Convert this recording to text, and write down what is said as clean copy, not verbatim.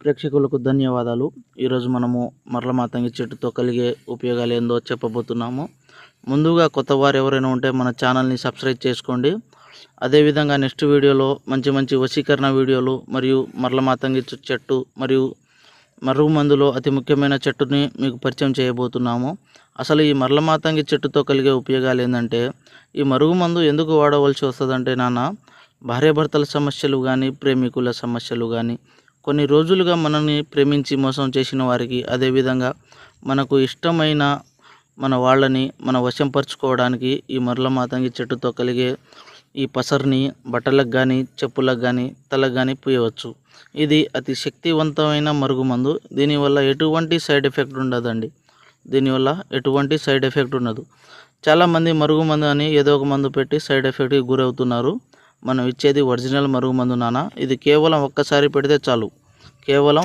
ప్రేక్షకులకు ధన్యవాదాలు. ఈరోజు మనము మరల మాతంగి చెట్టుతో కలిగే ఉపయోగాలు ఏందో చెప్పబోతున్నాము. ముందుగా కొత్త వారు ఎవరైనా ఉంటే మన ఛానల్ని సబ్స్క్రైబ్ చేసుకోండి. అదేవిధంగా నెక్స్ట్ వీడియోలో మంచి మంచి వశీకరణ వీడియోలు మరియు మరల మాతంగి చెట్టు మరియు మరుగు మందులో అతి ముఖ్యమైన చెట్టుని మీకు పరిచయం చేయబోతున్నాము. అసలు ఈ మరల మాతంగి చెట్టుతో కలిగే ఉపయోగాలు ఏంటంటే, ఈ మరుగు మందు ఎందుకు వాడవలసి వస్తుందంటే భార్యాభర్తల సమస్యలు కానీ, ప్రేమికుల సమస్యలు కానీ, కొన్ని రోజులుగా మనల్ని ప్రేమించి మోసం చేసిన వారికి, అదేవిధంగా మనకు ఇష్టమైన మన వాళ్ళని మన వశంపరుచుకోవడానికి ఈ మరల మాతంగి చెట్టుతో కలిగే ఈ పసర్ని బట్టలకు కానీ, చెప్పులకు కానీ, తలకు కానీ పూయవచ్చు. ఇది అతి శక్తివంతమైన మరుగుమందు. దీనివల్ల ఎటువంటి సైడ్ ఎఫెక్ట్ ఉండదండి. ఉండదు. చాలామంది మరుగుమందు అని ఏదో ఒక మందు పెట్టి సైడ్ ఎఫెక్ట్కి గురవుతున్నారు. మనం ఇచ్చేది ఒరిజినల్ మరుగుమందు ఇది కేవలం ఒక్కసారి పెడితే చాలు. కేవలం